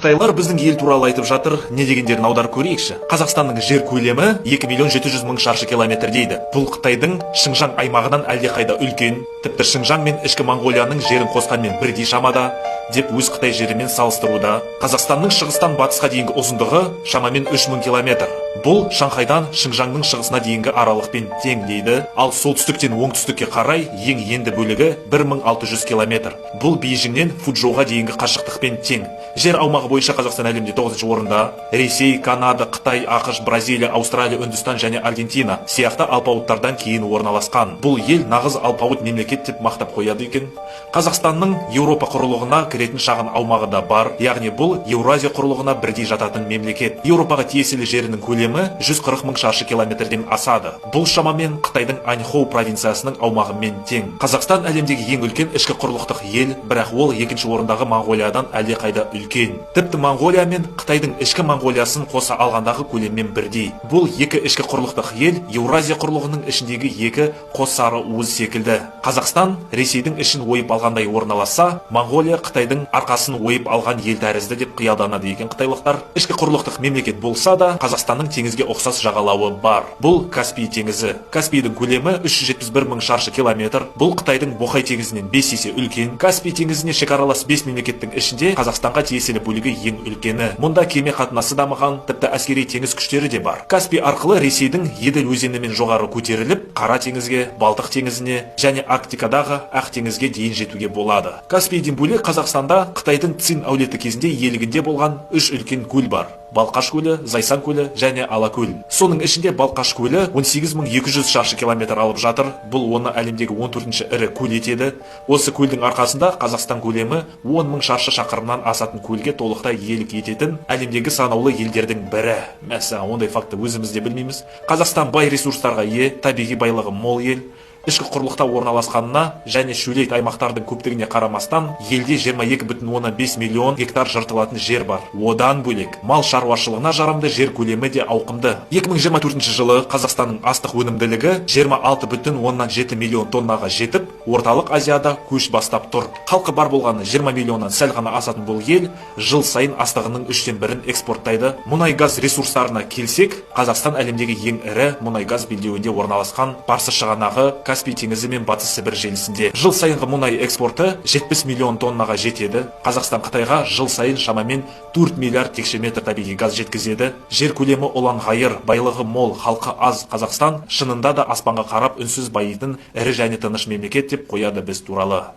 Қытайлар біздің ел туралы айтып жатыр, не дегендерін аударып көрейікші. Қазақстанның жер көлемі 2.700.000 шаршы километр дейді. Бұл Қытайдың Шыңжаң аймағынан әлдеқайда үлкен, тіпті Шыңжаң мен ішкі Моңғолияның жерін қосқанмен бірдей шамада, деп өз Қытай жерімен салыстыруда. Қазақстанның шығыстан батысқа дейінгі ұзындығы шамамен 3000 километр. Бұл Шанхайдан Шыңжаңның шығысына дейінгі аралықпен тең дейді. Ал солтүстіктен оңтүстікке қарай ең енді бөлігі 1600 километр. Бұл Бейжіңнен Фуджоуға дейінгі қашықтықпен тең. Жер аумағы бойынша Қазақстан әлемде 9-шы орында. Ресей, Канада, Қытай, ақш, Бразилия, Аустралия, Үндістан және Аргентина сияқты алпауыттардан кейін орналасқан. Бұл ел нағыз алпауыт мемлекет деп мақтап қояды екен. Қазақстанның Еуропа құрлығына кіретін шағын аумағы да бар, яғни бұл Еуразия құрлығына бірдей жататын мемлекет. Еуропаға тиесілі жерінің көлемі 140 мың шаршы километрден асады. Бұл шамамен Қытайдың Аньхоу провинциясының аумағымен тең. Қазақстан әлемдегі ең үлкен ішкі құрлықтық ел, бірақ ол екінші орындағы Моңғолиядан әлдеқайда үлкен. Тіпті Моңғолия мен Қытайдың ішкі Моңғолиясын қоса алғандағы көлеммен бірдей. Бұл екі ішкі құрлықтық ел Еуразия құрлығының ішіндегі екі қос сары уыз секілді. Қазақстан Ресейдің ішін ойып алғандай орналасса, Моңғолия Қытайдың арқасын ойып алған ел тәрізді деп қиялданады екен қытайлықтар. Ішкі құрлықтық мемлекет болса да, Қазақстанның теңізге ұқсас жағалауы бар. Бұл Каспий теңізі. Каспийдің көлемі 371 мың шаршы километр. Бұл Қытайдың Боқай теңізінен 5 есе үлкен. Каспий теңізіне шекаралас 5 мемлекеттің ішінде Қазақстанға тиесілі бөлігі ең үлкені. Мұнда кеме қатынасы дамыған, тіпті әскери теңіз күштері де бар. Каспий арқылы Ресейдің Еділ өзенімен жоғары көтеріліп, Қара теңізге, Балтық теңізіне және Арктикадағы Ақ теңізге дейін жетуге болады. Каспийден бөлек Қазақстанда Қытайдың Цин әулеті кезінде иелігінде болған 3 үлкен көл бар. Балқаш көлі, Зайсан көлі және Алакөл. Соның ішінде Балқаш көлі 18200 шаршы километр алып жатыр. Бұл оны әлемдегі 14-ші ірі көл етеді. Осы көлдің арқасында Қазақстан көлемі 10 мың шаршы шақырымнан асатын көлге толықтай иелік ететін әлемдегі санаулы елдердің бірі. Мәселен, ондай факты өзіміз де білмейміз. Қазақстан бай ресурстарға ие, табиғи байлығы мол ел. Ішкі құрлықта орналасқанына және шөлейт аймақтардың көптігіне қарамастан, елде 22,5 миллион гектар жыртылатын жер бар. Одан бөлек, мал шаруашылығына жарамды жер көлемі де ауқымды. 2024 жылы Қазақстанның астық өнімділігі 26,7 миллион тоннаға жетіп, орталық Азияда көш бастап тұр. Халқы бар болғаны 20 миллионнан сәл ғана асатын бұл ел жыл сайын астығының 3/1 экспорттайды. Мұнай-газ ресурстарына келсек, Қазақстан әлемдегі ең ірі мұнай-газ белдеуінде орналасқан Парсы шығанағы Каспий теңізі мен Батыс Сібір желісінде. Жыл сайынғы мұнай экспорты 70 миллион тоннаға жетеді. Қазақстан Қытайға жыл сайын шамамен 4 миллиард текше метр табиғи газ жеткізеді. Жер көлемі ұлан-ғайыр, байлығы мол, халқы аз Қазақстан шынында да аспанға қарап үнсіз байитын ірі және тыныш мемлекет деп қояды біз туралы.